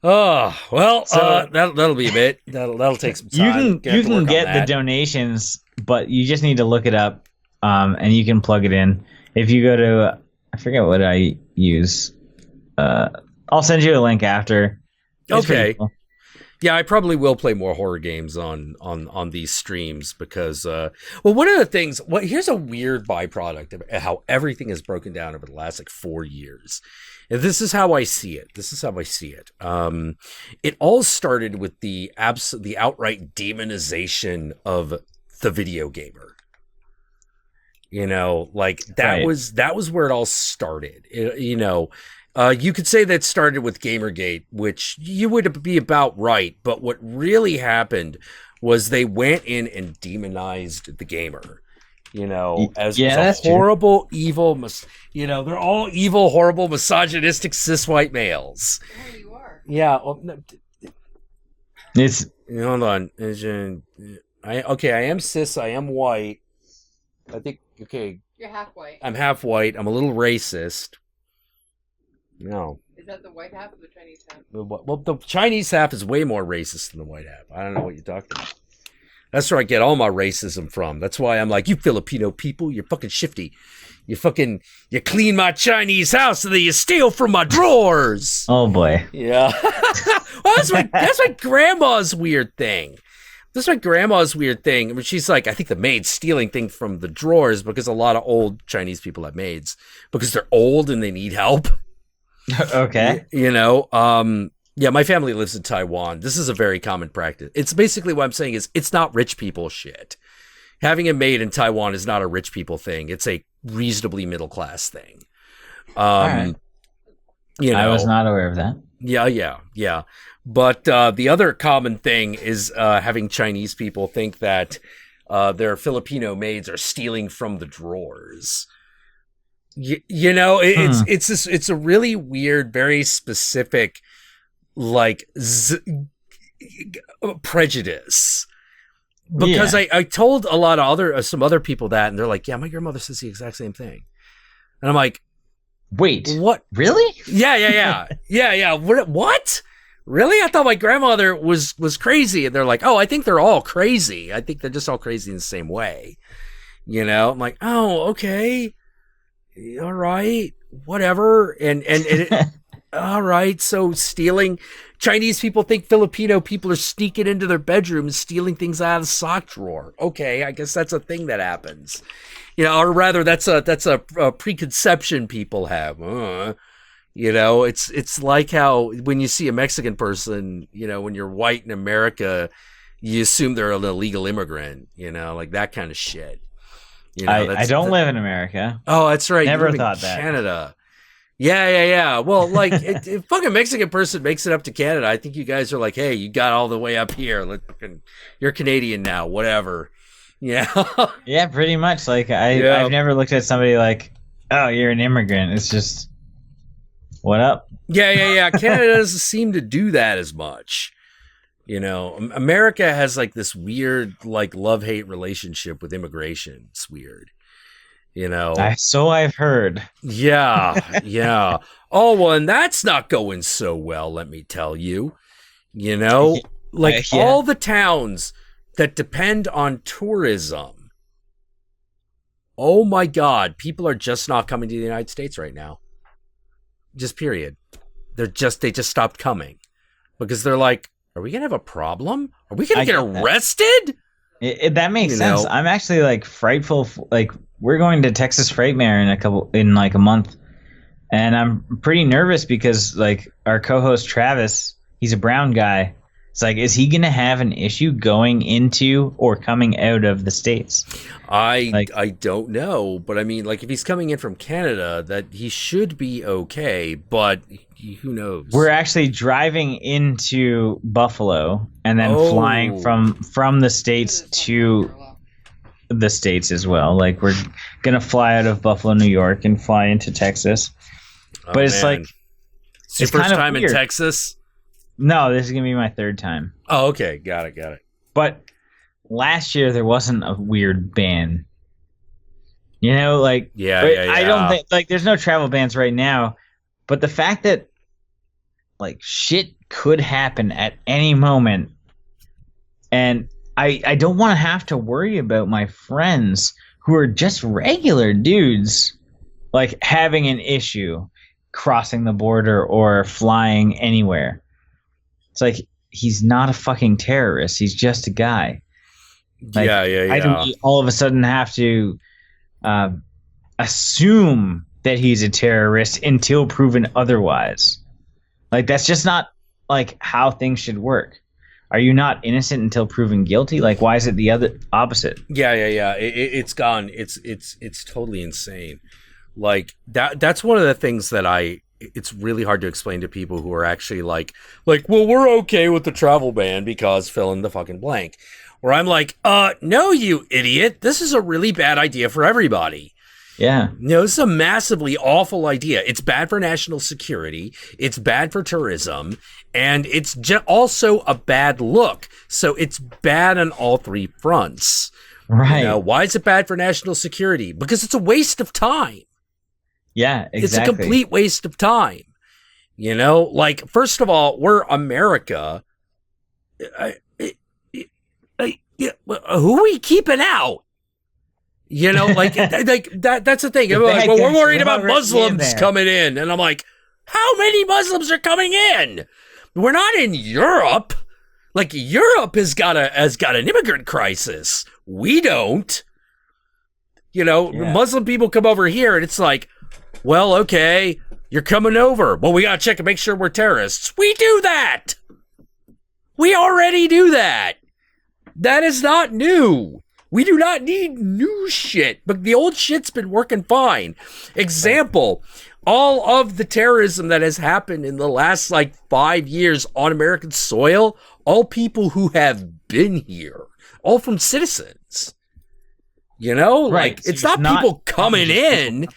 Oh well, so that'll be a bit. That'll take some time. You can get the donations, but you just need to look it up, and you can plug it in. If you go to, I forget what I use. I'll send you a link after. It's okay. cool. Yeah, I probably will play more horror games on these streams because, one of the things, here's a weird byproduct of how everything is broken down over the last like 4 years. And this is how I see it. It all started with the outright demonization of the video gamer. Like that was where it all started. You could say that started with Gamergate, which you would be about right. But what really happened was they went in and demonized the gamer, as a horrible, evil, they're all evil, horrible, misogynistic, cis white males. Oh, you are. Yeah. It's hold on. I am cis. I am white. I think, okay. You're half white. I'm half white. I'm a little racist. No. Is that the white half or the Chinese half? Well, the Chinese half is way more racist than the white half. I don't know what you're talking about. That's where I get all my racism from. That's why I'm like, you Filipino people, you're fucking shifty. You clean my Chinese house and then you steal from my drawers. Oh boy. Yeah. Well, that's my grandma's weird thing. That's my grandma's weird thing. I mean, she's like, I think the maid's stealing things from the drawers because a lot of old Chinese people have maids because they're old and they need help. Okay. Yeah, my family lives in Taiwan. This is a very common practice. It's basically what I'm saying is it's not rich people shit. Having a maid in Taiwan is not a rich people thing. It's a reasonably middle class thing. All right. I was not aware of that. Yeah. But the other common thing is having Chinese people think that their Filipino maids are stealing from the drawers. It's a really weird, very specific, like prejudice Because I told a lot of some other people that, and they're like, yeah, my grandmother says the exact same thing. And I'm like, wait, what? Really? Yeah. What? Really? I thought my grandmother was crazy. And they're like, oh, I think they're all crazy. I think they're just all crazy in the same way. You know, I'm like, oh, okay. All right. Whatever. And all right. So stealing, Chinese people think Filipino people are sneaking into their bedroom and stealing things out of the sock drawer. Okay. I guess that's a thing that happens, you know, or rather that's a preconception people have. You know, it's like how when you see a Mexican person, you know, when you're white in America, you assume they're an illegal immigrant, you know, like that kind of shit. You know, I don't live in America. Oh, that's right. Never you live thought in that. Canada. Yeah. Well, like, if fucking Mexican person makes it up to Canada, I think you guys are like, hey, you got all the way up here. You're Canadian now, whatever. Yeah. Yeah, pretty much. Like, I've never looked at somebody like, oh, you're an immigrant. It's just, what up? Yeah. Canada doesn't seem to do that as much. You know, America has like this weird, like, love-hate relationship with immigration. It's weird. You know, so I've heard. Yeah. Oh, well, and that's not going so well, let me tell you. You know, like all the towns that depend on tourism. Oh my God, people are just not coming to the United States right now. Just period. They just stopped coming because they're like, are we gonna have a problem? Are we gonna get arrested? That makes sense. I'm actually like frightful. Like, we're going to Texas Frightmare in like a month, and I'm pretty nervous because like our co-host Travis, he's a brown guy. It's like, is he gonna have an issue going into or coming out of the States? I don't know, but I mean, like, if he's coming in from Canada, that he should be okay, but who knows? We're actually driving into Buffalo and then flying from the States to the States as well. Like, we're gonna fly out of Buffalo, New York, and fly into Texas. But it's like, it's your first time in Texas? No, this is gonna be my third time. Oh, okay, got it. But last year there wasn't a weird ban. You know, like, yeah. I don't think, like, there's no travel bans right now, but the fact that like shit could happen at any moment, and I don't want to have to worry about my friends who are just regular dudes like having an issue crossing the border or flying anywhere. It's like, he's not a fucking terrorist. He's just a guy. Like, yeah. I don't all of a sudden have to assume that he's a terrorist until proven otherwise. Like, that's just not like how things should work. Are you not innocent until proven guilty? Like, why is it the other opposite? Yeah. It's gone. It's totally insane. Like, that's one of the things that it's really hard to explain to people who are actually like, well, we're okay with the travel ban because fill in the fucking blank. Where I'm like, no, you idiot. This is a really bad idea for everybody. Yeah. No, this is a massively awful idea. It's bad for national security. It's bad for tourism. And it's also a bad look. So it's bad on all three fronts. Right. You know, why is it bad for national security? Because it's a waste of time. Yeah, exactly. It's a complete waste of time. You know, like, first of all, we're America. Who are we keeping out? You know, like that's the thing. Like, well, we're worried about Muslims coming in. And I'm like, how many Muslims are coming in? We're not in Europe. Like, Europe has got an immigrant crisis. We don't. You know, Muslim people come over here and it's like, well, okay, you're coming over. Well, we got to check and make sure we're terrorists. We do that. We already do that. That is not new. We do not need new shit, but the old shit's been working fine. Example, all of the terrorism that has happened in the last, like, 5 years on American soil, all people who have been here, all from citizens. You know, right. Like, so it's not people coming in.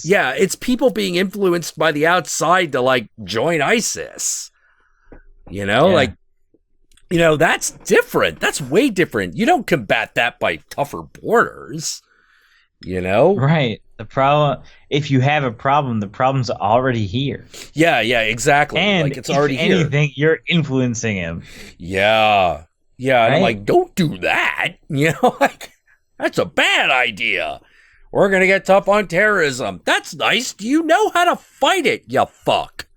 Yeah, it's people being influenced by the outside to, like, join ISIS. You know, like, You know, that's different. That's way different. You don't combat that by tougher borders. You know? Right. The problem, if you have a problem, the problem's already here. Yeah, exactly. And like it's already if anything, you're influencing him. Yeah. Yeah, and I'm Right? like, don't do that. You know, like, that's a bad idea. We're going to get tough on terrorism. That's nice. Do you know how to fight it, you fuck?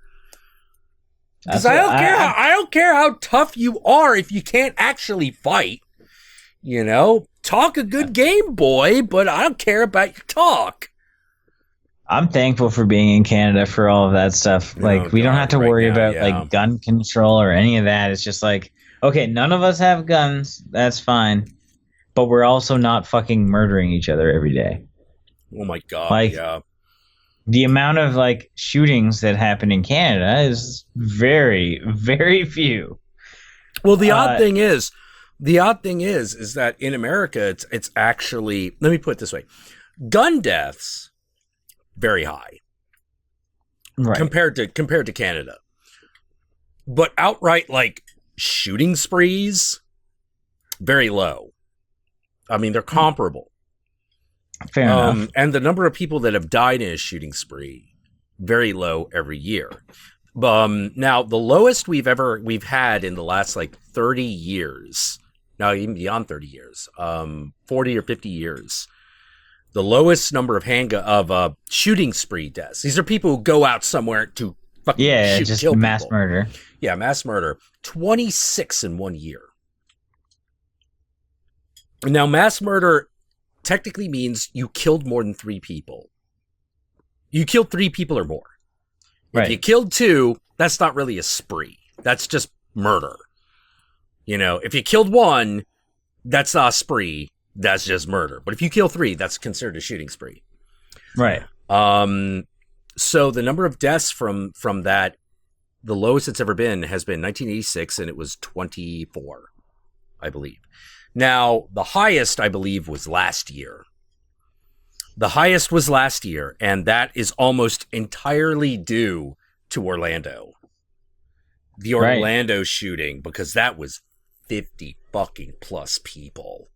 Because I don't care how tough you are if you can't actually fight. You know, talk a good game, boy, but I don't care about your talk. I'm thankful for being in Canada for all of that stuff. Like, we don't have to worry about like gun control or any of that. It's just like, okay, none of us have guns. That's fine. But we're also not fucking murdering each other every day. Oh my God. Like, yeah. The amount of like shootings that happen in Canada is very, very few. Well, the odd thing is that in America, it's actually, let me put it this way. Gun deaths, very high. Right. Compared to Canada. But outright, like, shooting sprees, very low. I mean, they're comparable. Fair enough. And the number of people that have died in a shooting spree, very low every year. Now, the lowest we've had in the last, like, 30 years, now even beyond 30 years, 40 or 50 years, the lowest number of shooting spree deaths. These are people who go out somewhere to fucking kill mass people. murder. Yeah, mass murder. 26 in 1 year. Now, mass murder technically means you killed more than 3 people. You killed 3 people or more. If you killed 2, that's not really a spree. That's just murder. You know, if you killed 1, that's not a spree. That's just murder. But if you kill 3, that's considered a shooting spree. Right. So the number of deaths from that, the lowest it's ever been has been 1986, and it was 24, I believe. Now, the highest, I believe, was last year. The highest was last year, and that is almost entirely due to Orlando. The Orlando shooting, because that was 50 fucking plus people.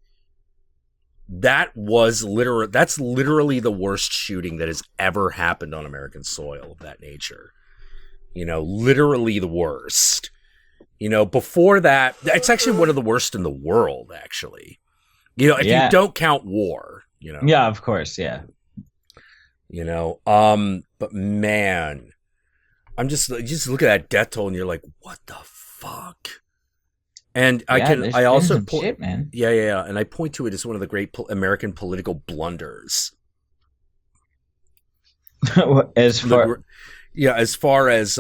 That's literally the worst shooting that has ever happened on American soil of that nature. You know, literally the worst. You know, before that, it's actually one of the worst in the world, actually. You know, if you don't count war, you know. Yeah, of course, yeah. You know, but man, I'm just look at that death toll and you're like, what the fuck? And I also point, shit, man. Yeah, and I point to it as one of the great American political blunders. as far as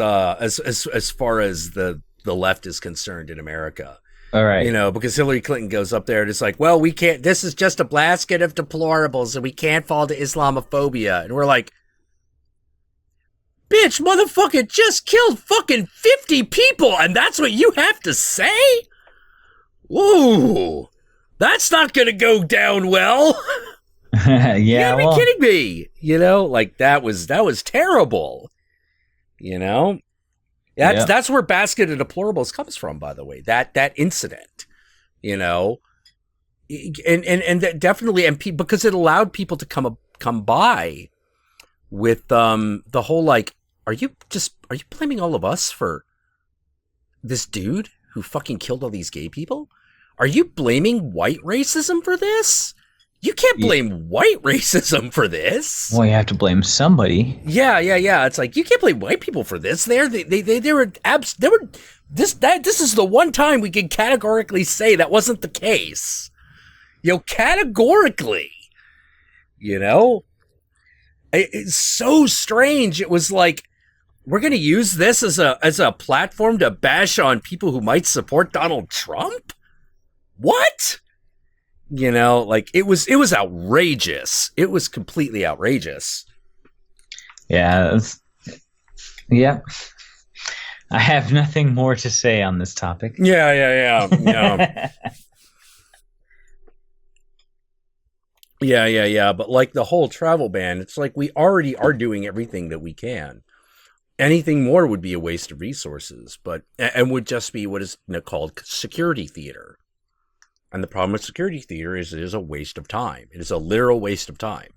the left is concerned in America. All right. You know, because Hillary Clinton goes up there and it's like, well, we can't, this is just a basket of deplorables and we can't fall to Islamophobia. And we're like, bitch, motherfucker just killed fucking 50 people and that's what you have to say? Ooh, that's not going to go down well. Yeah, you gotta be kidding me. You know, like that was terrible. You know? That's where basket of deplorables comes from, by the way. That incident, you know, and that definitely, and because it allowed people to come by with the whole like, are you blaming all of us for this dude who fucking killed all these gay people? Are you blaming white racism for this? You can't blame white racism for this. Well, you have to blame somebody. Yeah. It's like you can't blame white people for this. They were this is the one time we can categorically say that wasn't the case. You know, categorically. You know, it's so strange. It was like we're going to use this as a platform to bash on people who might support Donald Trump. What? You know, like it was outrageous. It was completely outrageous. Yeah. Yeah. I have nothing more to say on this topic. Yeah. Yeah. But like the whole travel ban, it's like we already are doing everything that we can. Anything more would be a waste of resources, and would just be what is called security theater. And the problem with security theater is it is a waste of time. It is a literal waste of time.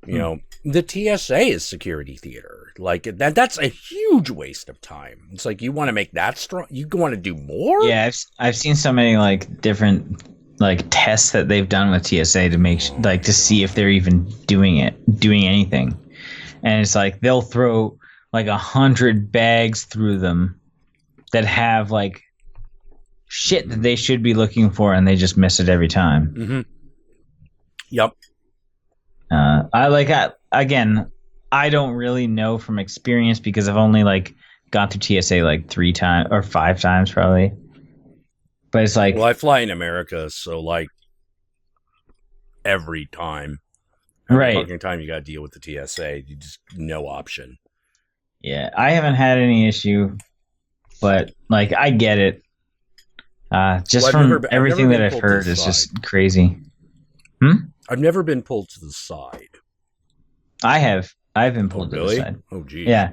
You know, the TSA is security theater. Like that's a huge waste of time. It's like, you want to make that strong? You want to do more? Yeah, I've seen so many like different like tests that they've done with TSA to make like to see if they're even doing anything. And it's like they'll throw like 100 bags through them that have like shit that they should be looking for, and they just miss it every time. Mm-hmm. Yep. I don't really know from experience because I've only like gone through TSA like 3 times or 5 times probably. But it's like, well, I fly in America, so like every time, right? Fucking time you got to deal with the TSA, you just no option. Yeah, I haven't had any issue, but like I get it. From everything that I've heard, it's just crazy. I've never been pulled to the side. I've been pulled to the side. Oh, geez. Yeah.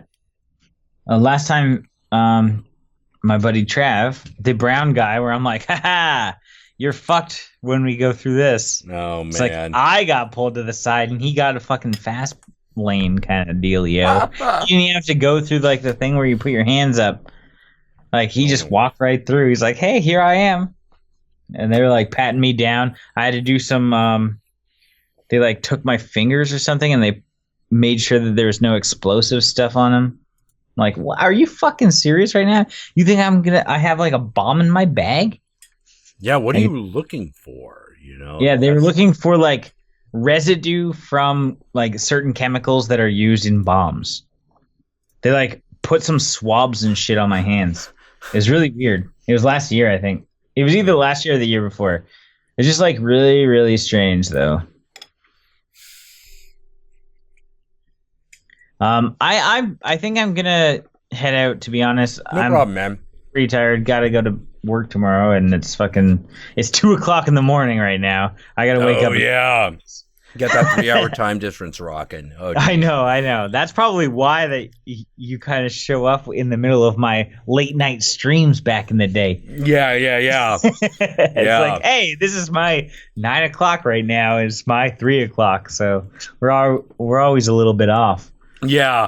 Last time, my buddy Trav, the brown guy, where I'm like, haha, you're fucked when we go through this. Oh, man. It's like, I got pulled to the side, and he got a fucking fast lane kind of deal, yo. You didn't have to go through, like, the thing where you put your hands up. Like, he just walked right through. He's like, hey, here I am. And they were, like, patting me down. I had to do some, they, like, took my fingers or something, and they made sure that there was no explosive stuff on them. Like, are you fucking serious right now? You think I have, like, a bomb in my bag? Yeah, what are you looking for, you know? Yeah, they were looking for, like, residue from, like, certain chemicals that are used in bombs. They, like, put some swabs and shit on my hands. It was really weird. It was last year, I think. It was either last year or the year before. It's just like really, really strange, though. I think I'm gonna head out. To be honest, No problem, man. Pretty tired. Got to go to work tomorrow, and it's 2:00 in the morning right now. I gotta wake up. Oh yeah. Got that 3-hour time difference rocking. Oh, I know. That's probably why that you kind of show up in the middle of my late night streams back in the day. Yeah. It's like, hey, this is my 9 o'clock right now. It's my 3 o'clock, so we're always a little bit off. Yeah.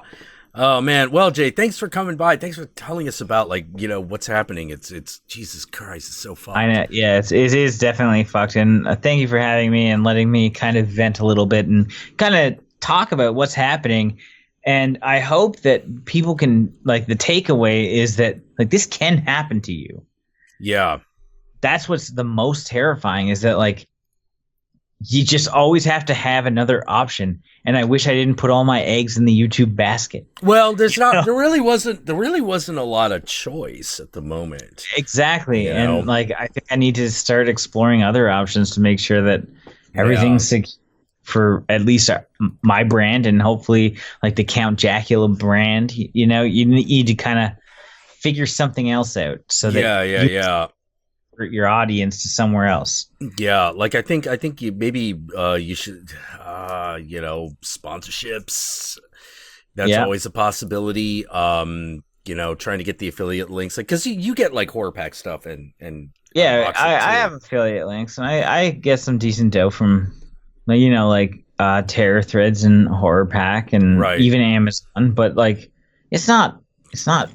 Oh man. Well, Jay, thanks for coming by. Thanks for telling us about what's happening. It's Jesus Christ. It's so fucked. I know. Yeah, it is definitely fucked. And thank you for having me and letting me kind of vent a little bit and kind of talk about what's happening. And I hope that people can, like, the takeaway is that, like, this can happen to you. Yeah. That's what's the most terrifying, is that, like, you just always have to have another option. And I wish I didn't put all my eggs in the YouTube basket. Well, there really wasn't a lot of choice at the moment. Exactly. And like, I think I need to start exploring other options to make sure that everything's for at least my brand, and hopefully like the Count Jackula brand. You need to kind of figure something else out so that your audience to somewhere else. Yeah, like I think you you should sponsorships. That's always a possibility. Trying to get the affiliate links, like, because you get like horror pack stuff and I have affiliate links, and I get some decent dough from Terror Threads and Horror Pack and even Amazon, but like it's not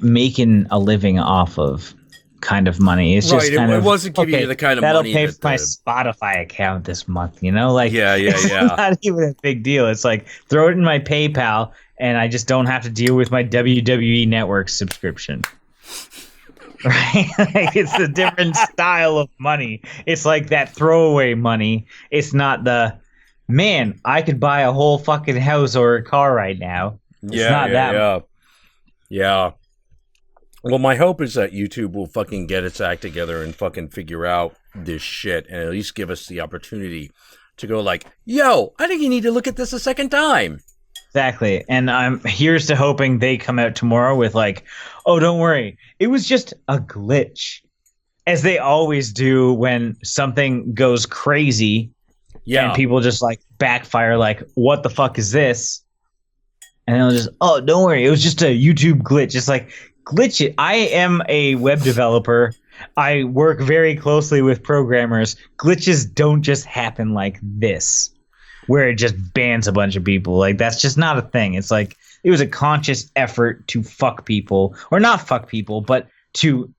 making a living off of kind of money. It's just kind of, it wasn't giving you the kind of that'll money pay for my Spotify account this month, like it's not even a big deal. It's like throw it in my PayPal and I just don't have to deal with my WWE Network subscription. Right? Like, it's a different style of money. It's like that throwaway money. It's not the, man, I could buy a whole fucking house or a car right now. It's not that. Yeah. Well, my hope is that YouTube will fucking get its act together and fucking figure out this shit and at least give us the opportunity to go like, yo, I think you need to look at this a second time. Exactly. And here's to hoping they come out tomorrow with like, oh, don't worry, it was just a glitch. As they always do when something goes crazy and people just like backfire like, what the fuck is this? and they'll just, oh, don't worry, it was just a YouTube glitch. It's like, glitch it. I am a web developer. I work very closely with programmers. Glitches don't just happen like this, where it just bans a bunch of people. Like, that's just not a thing. It's like, it was a conscious effort to fuck people, or not fuck people, but to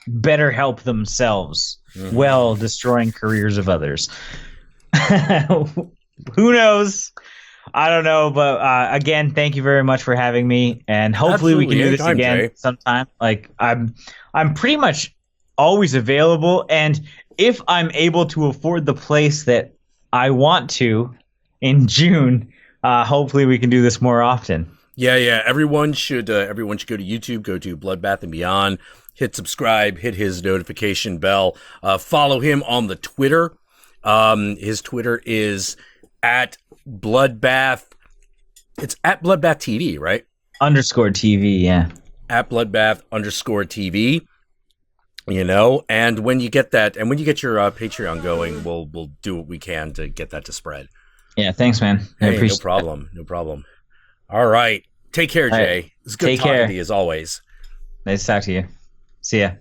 better help themselves while destroying careers of others. Who knows? I don't know, but again, thank you very much for having me, and hopefully we can do this again sometime. Like, I'm pretty much always available, and if I'm able to afford the place that I want to in June, hopefully we can do this more often. Yeah. Everyone should go to YouTube, go to Bloodbath and Beyond, hit subscribe, hit his notification bell, follow him on the Twitter. His Twitter is at Bloodbath. It's at Bloodbath TV, right? _TV, yeah. At Bloodbath _TV. And when you get that, and when you get your Patreon going, we'll do what we can to get that to spread. Yeah, thanks, man. I appreciate No problem. All right. Take care, Jay. It's good talking to you as always. Nice to talk to you. See ya.